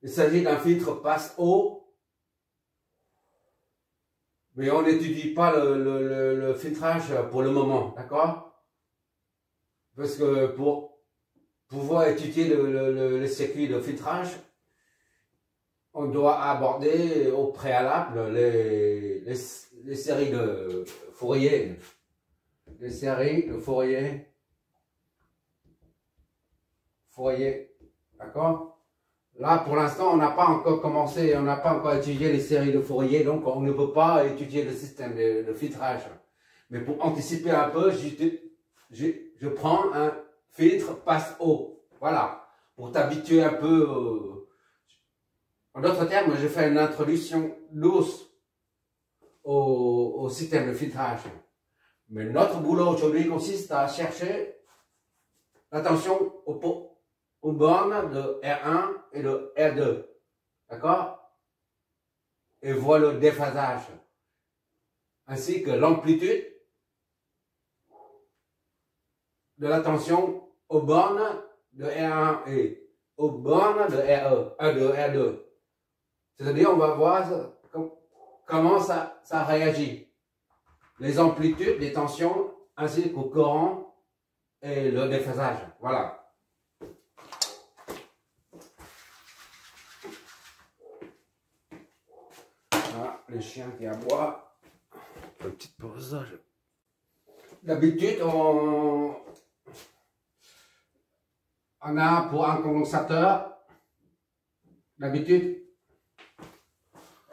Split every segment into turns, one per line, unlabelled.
Il s'agit d'un filtre passe-eau, mais on n'étudie pas le filtrage pour le moment, d'accord? Parce que pour pouvoir étudier le circuit de filtrage, on doit aborder au préalable les séries de Fourier. Les séries de Fourier. D'accord? Là, pour l'instant, on n'a pas encore commencé, on n'a pas encore étudié les séries de Fourier, donc on ne peut pas étudier le système de filtrage. Mais pour anticiper un peu, je prends un filtre passe-eau. Voilà. Pour t'habituer un peu. En d'autres termes, je fais une introduction douce au système de filtrage. Mais notre boulot aujourd'hui consiste à chercher l'attention aux bornes de R1 et de R2. D'accord? Et voir le déphasage. Ainsi que l'amplitude de l'attention aux bornes de R1 et aux bornes de R2. C'est-à-dire, on va voir comment ça réagit. Les amplitudes, les tensions, ainsi qu'au courant et le déphasage. Voilà. Voilà, les chiens qui aboient. Petite pause. D'habitude, on a pour un condensateur,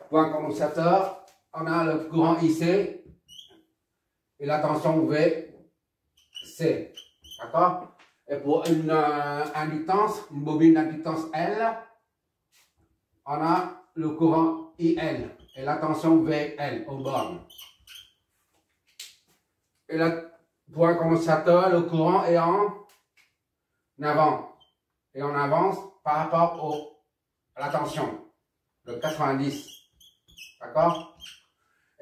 pour un condensateur, on a le courant IC et la tension VC. D'accord? Et pour une inductance, une bobine d'inductance L, on a le courant IL et la tension VL aux bornes. Et là, pour un condensateur, le courant est en avant. Et on avance par rapport à la tension de 90. D'accord?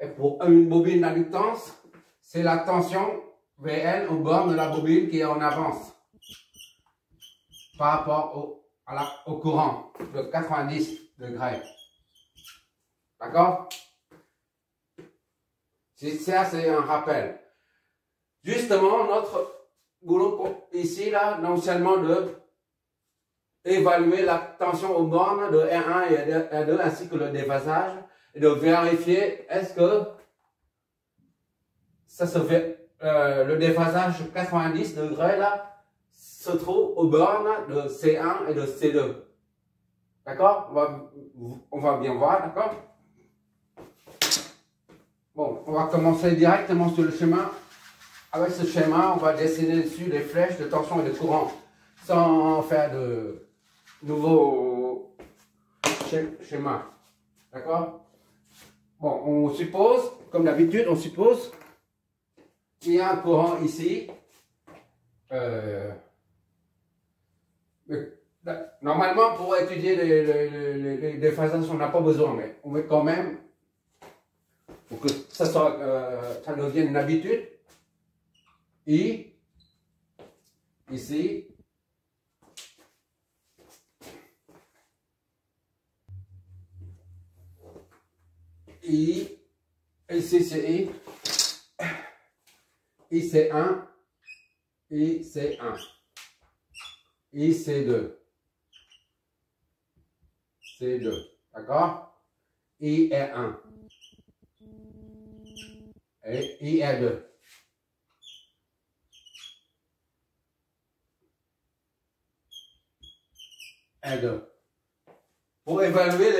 Et pour une bobine d'inductance, c'est la tension VL au bord de la bobine qui est en avance par rapport au courant de 90 degrés. D'accord? Ça, c'est un rappel. Justement, notre boulot ici, là, non seulement de évaluer la tension aux bornes de R1 et R2 ainsi que le déphasage et de vérifier est-ce que ça se fait, le déphasage 90 degrés là se trouve aux bornes de C1 et de C2. D'accord? On va bien voir, d'accord? Bon, on va commencer directement sur le schéma. Avec ce schéma, on va dessiner dessus des flèches de tension et de courant sans faire de nouveaux schémas. D'accord? Bon, on suppose, comme d'habitude, on suppose qu'il y a un courant ici. Normalement, pour étudier les déphasages, on n'a pas besoin, mais on met quand même, pour que ça devienne une habitude. I, ici, I, ici c'est I, I c'est 1, I c'est 1, I c'est 2, c'est 2, d'accord? I est 1, et I est 2. R2. Pour évaluer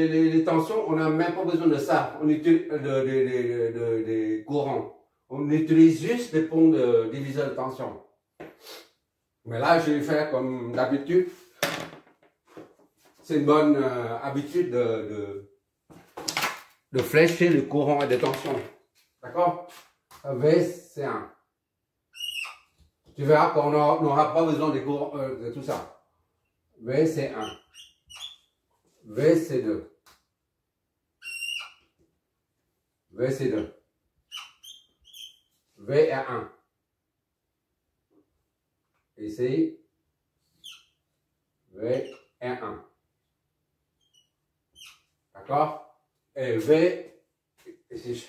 les tensions, on n'a même pas besoin de ça. On utilise des courants. On utilise juste des ponts de diviseur de tension. Mais là, je vais faire comme d'habitude. C'est une bonne habitude de flécher le courant et des tensions. D'accord? V, c'est 1. Tu verras qu'on n'aura pas besoin des courants, de tout ça. V c'est 1, V c'est 2, V c'est 2, V est 1, ici, V est 1, D'accord? Et V, ici,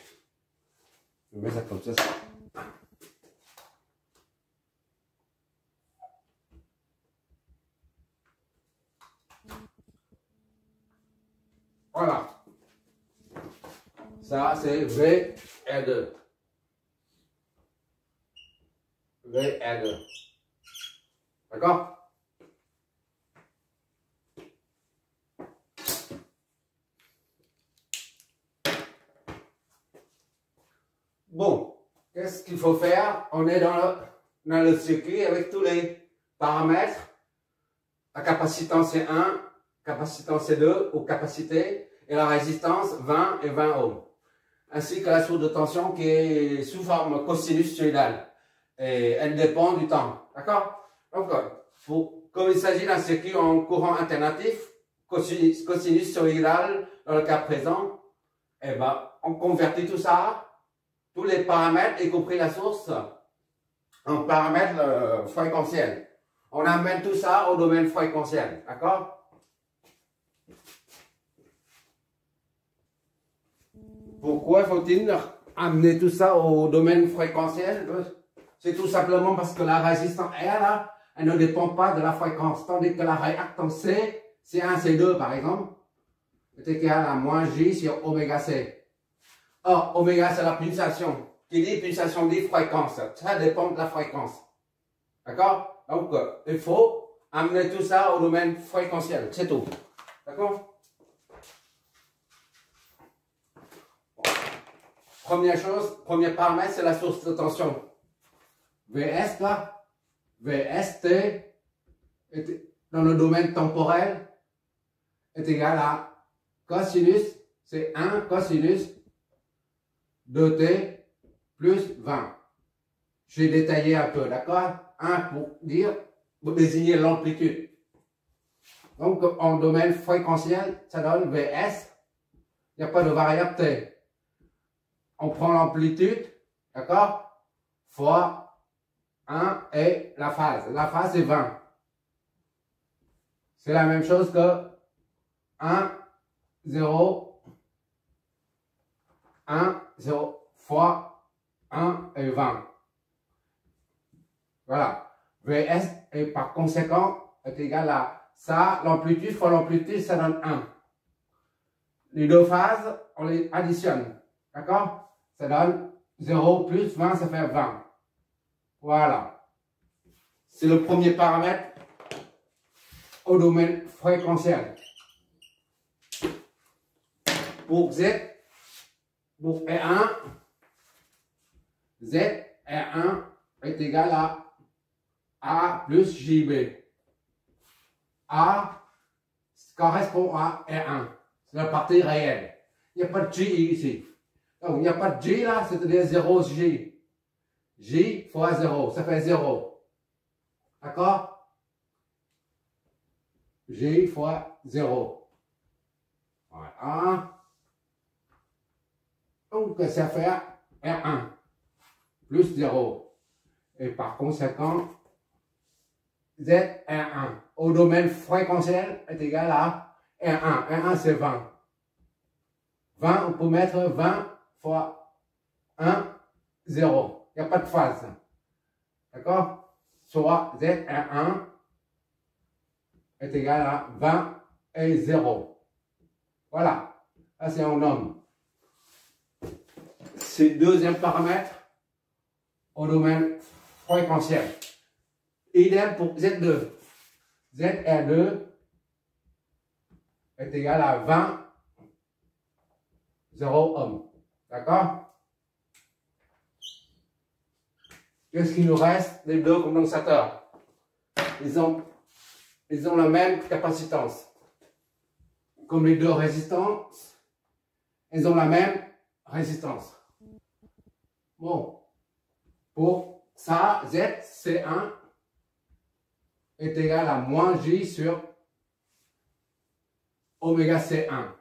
je mets ça comme ça. Voilà. Ça, c'est V R2. V R2. D'accord? Bon, qu'est-ce qu'il faut faire? On est dans le circuit avec tous les paramètres. La capacitance C1, capacitance C2 ou capacité et la résistance 20 et 20 ohms. Ainsi que la source de tension qui est sous forme cosinus-soïdale. Et elle dépend du temps. D'accord? Donc, comme il s'agit d'un circuit en courant alternatif, cosinus-soïdal dans le cas présent, eh ben, on convertit tout ça, tous les paramètres, y compris la source, en paramètres fréquentiels. On amène tout ça au domaine fréquentiel. D'accord? Pourquoi faut-il amener tout ça au domaine fréquentiel? C'est tout simplement parce que la résistance R, là, elle ne dépend pas de la fréquence. Tandis que la réactance C, C1, C2 par exemple, est égal à moins J sur oméga C. Or, oméga c'est la pulsation. Qui dit pulsation dit fréquence. Ça dépend de la fréquence. D'accord? Donc, il faut amener tout ça au domaine fréquentiel. C'est tout. D'accord? Première chose, premier paramètre, c'est la source de tension. Vs là, Vst dans le domaine temporel est égal à cosinus, c'est 1 cosinus 2t plus 20. J'ai détaillé un peu, d'accord? 1 pour désigner l'amplitude. Donc, en domaine fréquentiel, ça donne Vs, il n'y a pas de variable t. On prend l'amplitude, d'accord, fois 1 et la phase. La phase est 20. C'est la même chose que 1, 0, 1, 0 fois 1 et 20. Voilà. Vs et par conséquent est égal à ça, l'amplitude fois l'amplitude, ça donne 1. Les deux phases, on les additionne. D'accord? Ça donne 0 plus 20, ça fait 20. Voilà. C'est le premier paramètre au domaine fréquentiel. Pour Z, pour R1, Z R1 est égal à A plus JB. A correspond à R1. C'est la partie réelle. Il n'y a pas de J ici. Donc, il n'y a pas de J là, c'est-à-dire 0J. J fois 0, ça fait 0. D'accord? J fois 0. Voilà. Donc, ça fait R1 plus 0. Et par conséquent, ZR1 au domaine fréquentiel est égal à R1. R1, c'est 20. 20, on peut mettre 20 fois 1, 0. Il n'y a pas de phase. D'accord? Soit ZR1 est égal à 20 et 0. Voilà. Ça, c'est en ohm. C'est le deuxième paramètre au domaine fréquentiel. Idem pour Z2. ZR2 est égal à 20, 0 ohm. D'accord? Qu'est-ce qu'il nous reste? Les deux condensateurs. Ils ont la même capacitance. Comme les deux résistances, ils ont la même résistance. Bon. Pour ça, ZC1 est égal à moins J sur oméga C1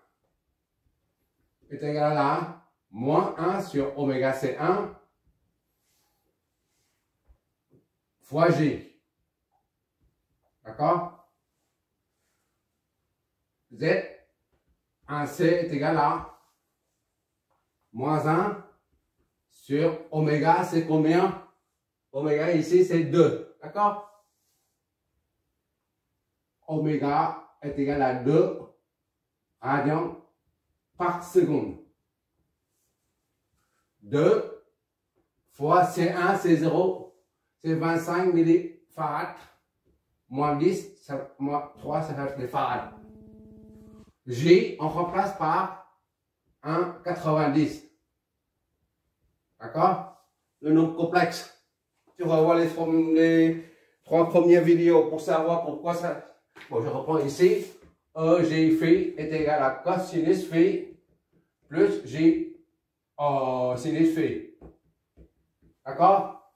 est égal à moins 1 sur oméga C1 fois J. D'accord? Z 1C est égal à moins 1 sur oméga, c'est combien? Oméga ici, c'est 2. D'accord? Oméga est égal à 2 radians par seconde. 2 fois C1, C0, c'est 25 millifarads. Moins 10, moins 3, ça fait des farads. J, on remplace par 1,90. D'accord? Le nombre complexe. Tu revois les 3 premières vidéos pour savoir pourquoi ça. Bon, je reprends ici. EJ phi est égal à cosinus phi plus J sinus phi. D'accord?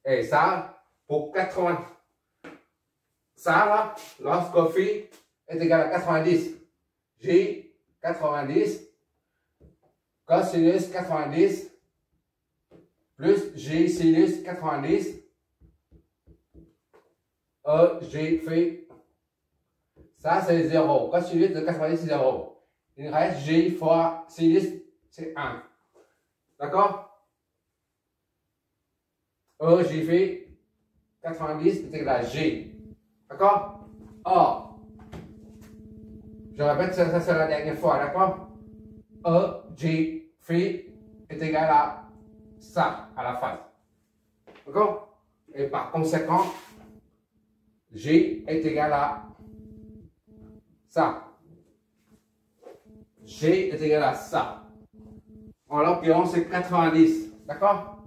Et ça, pour 80. Ça, là, lorsque phi est égal à 90. J 90. Cosinus 90 plus J sinus 90 J phi, ça c'est 0, cosinus de 90 c'est 0, il reste J fois sinus c'est 1, d'accord? J phi 90 est égal à J, d'accord? Or, je répète, ça c'est la dernière fois, d'accord? J phi est égal à ça, à la face. D'accord? Et par conséquent, J est égal à ça. J est égal à ça. En l'occurrence, c'est 90. D'accord?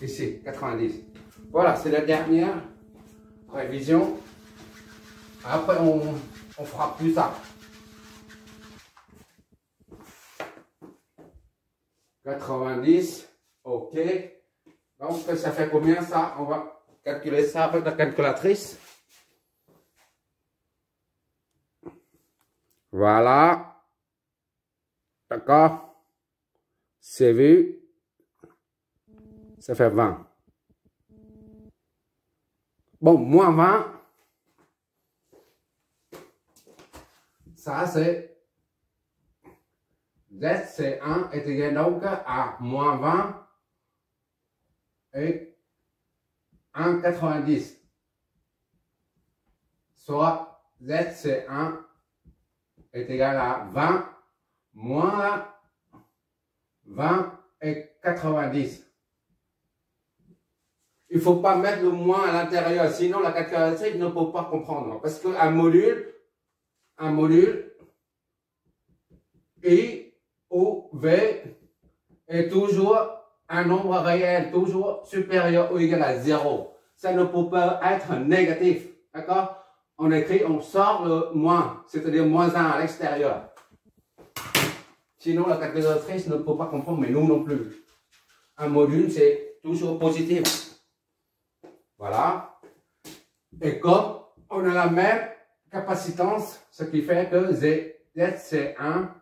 Ici, 90. Voilà, c'est la dernière révision. Après, on fera plus ça. 90, ok. Donc ça fait combien ça? On va calculer ça avec la calculatrice. Voilà. D'accord. C'est vu. Ça fait 20. Bon, moins 20. Ça c'est ZC1 est égal donc à moins 20 et 1,90. Soit ZC1 est égal à 20 moins 20 et 90. Il ne faut pas mettre le moins à l'intérieur, sinon la calculatrice ne peut pas comprendre. Parce qu'un module I ou V est toujours un nombre réel, toujours supérieur ou égal à 0. Ça ne peut pas être négatif. D'accord? On écrit, on sort le moins, c'est-à-dire moins 1 à l'extérieur. Sinon, la calculatrice ne peut pas comprendre, mais nous non plus. Un module, c'est toujours positif. Voilà. Et comme on a la même capacitance, ce qui fait que ZC1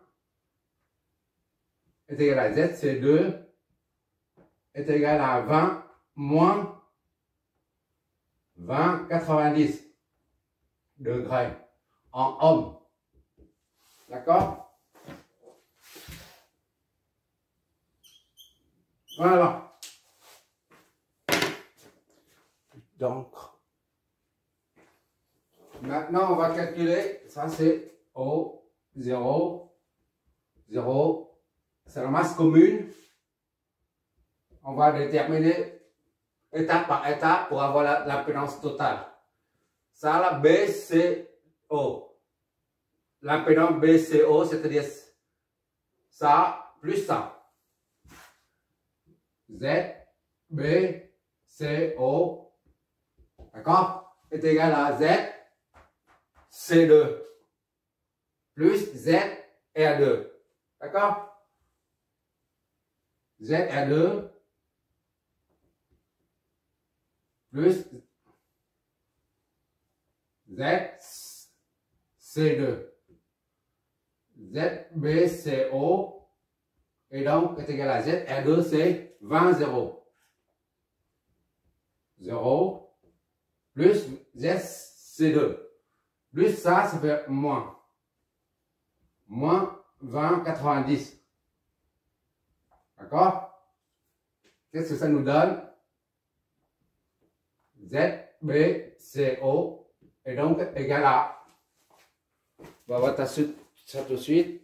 est égal à ZC2 est égal à 20 moins 20,90 degrés en ohms. D'accord? Voilà. Donc, maintenant on va calculer, ça c'est O0, 0. C'est la masse commune. On va déterminer étape par étape pour avoir l'impédance totale. Ça, la BCO. L'impédance BCO, c'est-à-dire ça plus ça. ZBCO, d'accord, est égal à ZC2 plus ZR2. D'accord? ZR2 plus ZC2. ZBCO et donc est égal à ZR2, c'est 20, 0. 0 plus ZC2. Plus ça, ça fait moins. Moins 20,90. D'accord? Qu'est-ce que ça nous donne? ZBCO est donc égal à... On va voir ça tout de suite.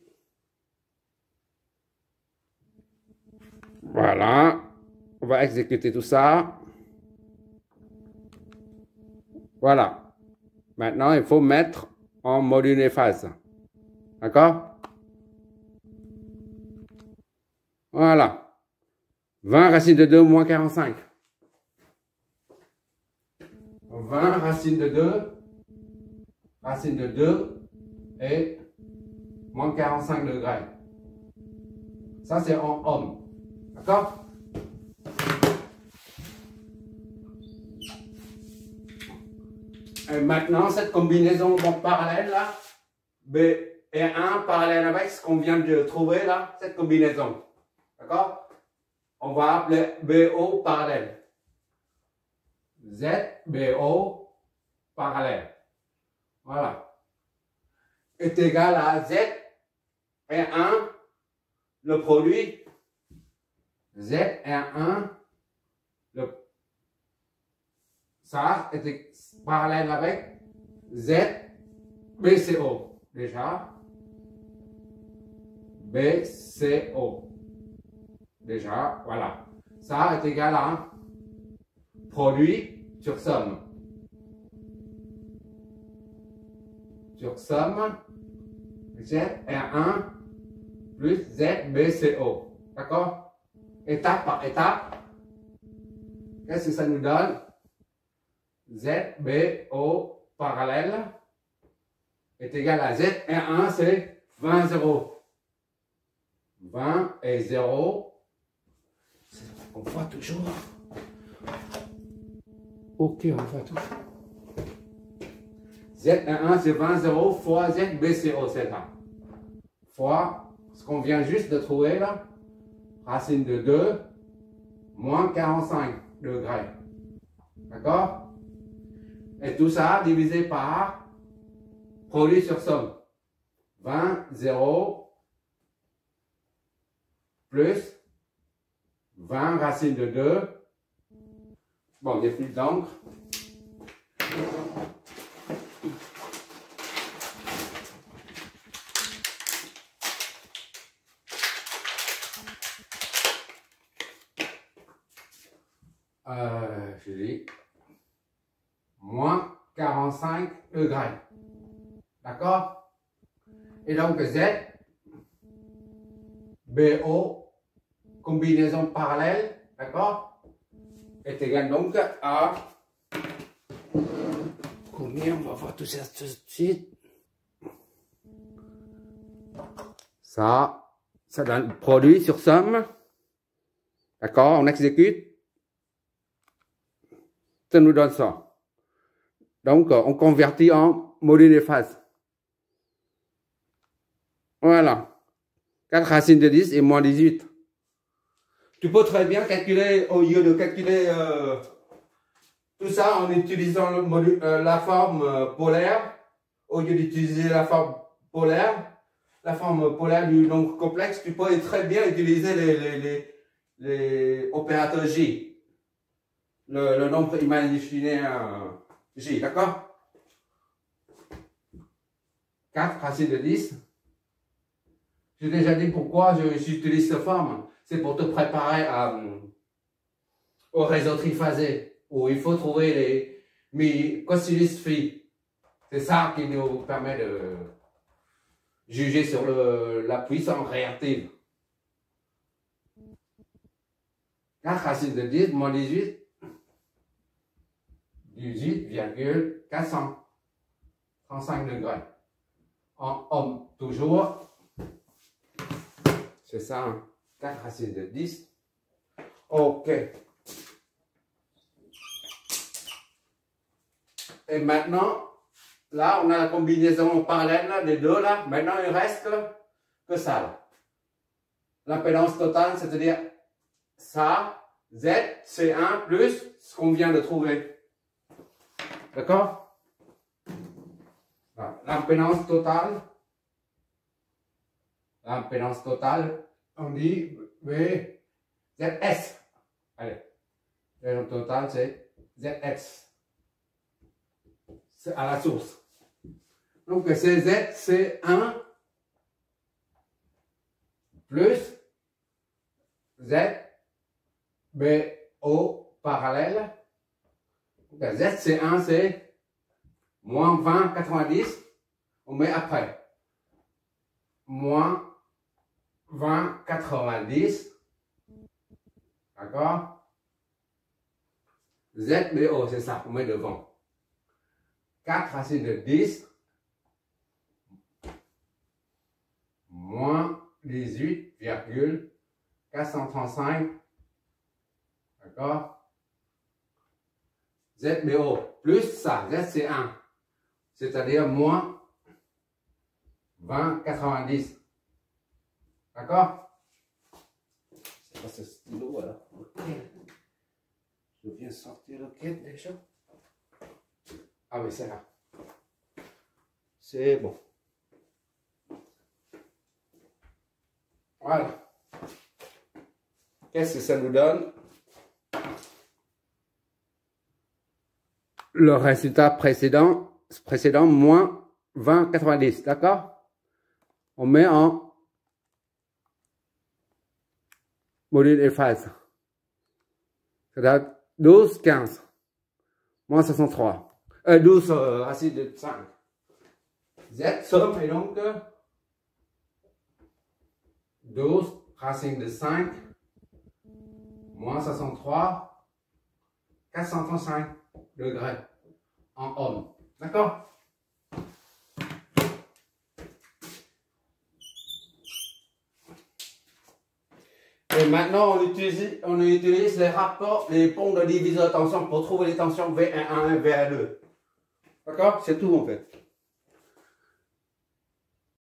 Voilà. On va exécuter tout ça. Voilà. Maintenant, il faut mettre en module efface. D'accord? Voilà. 20 racine de 2 moins 45. 20 racine de 2 et moins 45 degrés. Ça, c'est en ohm. D'accord? Et maintenant, cette combinaison en parallèle là, B et 1 parallèle avec ce qu'on vient de trouver là, cette combinaison. D'accord? On va appeler BO parallèle. ZBO parallèle. Voilà. Est égal à Z et 1, le produit. Z et 1, ça est parallèle avec Z BCO. Déjà. BCO. Déjà, voilà. Ça est égal à produit sur somme. Sur somme, Z et 1 plus Z BCO. D'accord? Étape par étape. Qu'est-ce que ça nous donne? ZBO parallèle est égal à Z et 1, c'est 20, 0. 20 et 0. On voit toujours. Ok, on voit toujours. Z et 1, c'est 20, 0 fois Z BCO, c'est ça. Fois ce qu'on vient juste de trouver là. Racine de 2 moins 45 degrés. D'accord? Et tout ça divisé par produit sur somme. 20, 0 plus 20 racine de 2. Bon, il n'y a plus d'encre. Je dis moins 45 degrés. D'accord? Et donc Z, BO, combinaison parallèle, d'accord? Est égal donc à combien? On va voir tout ça tout de suite. Ça donne produit sur somme. D'accord? On exécute. Ça nous donne ça. Donc, on convertit en module de phase. Voilà. 4 racines de 10 et moins 18. Tu peux très bien calculer, au lieu de calculer tout ça en utilisant le module, la forme polaire, au lieu d'utiliser la forme polaire du nombre complexe, tu peux très bien utiliser les opérateurs J. Le nombre imaginaire J, d'accord? 4 racines de 10. J'ai déjà dit pourquoi j'utilise cette forme. C'est pour te préparer au réseau triphasé, où il faut trouver les cosinus phi. C'est ça qui nous permet de juger sur la puissance réactive. 4 racines de 10 moins 18. 18,435 degrés. En ohm, toujours. C'est ça, hein? 4 racines de 10. Ok. Et maintenant, là, on a la combinaison parallèle là, des deux là. Maintenant, il reste que ça là. L'impédance totale, c'est-à-dire ça, Z, C1 plus ce qu'on vient de trouver. D'accord? L'impédance totale. L'impédance totale, on dit ZS. Allez. Le total, c'est ZX. C'est à la source. Donc, c'est Z, c'est 1 plus Z, B, O parallèle. Donc, Z, c'est 1, c'est moins 20, 90. On met après. Moins 20, 90. D'accord? Z, B, O, c'est ça, on met devant. 4 racine de 10 moins 18,435. D'accord? Z, B, O, plus ça, Z c'est 1. C'est-à-dire moins 20, 90. D'accord? C'est pas ce stylo alors. Je viens sortir le quête déjà. Ah oui, c'est là. C'est bon. Voilà. Qu'est-ce que ça nous donne? Le résultat précédent moins 20, 90. D'accord? On met en module efface. C'est-à-dire 12, 15. Moins 63. 12 racine de 5. Z somme est donc 12 racine de 5 moins 63 435 degrés en ohm. D'accord? Et maintenant, on utilise les rapports, les ponts de diviseur de tension pour trouver les tensions V1, V2. D'accord? C'est tout en fait.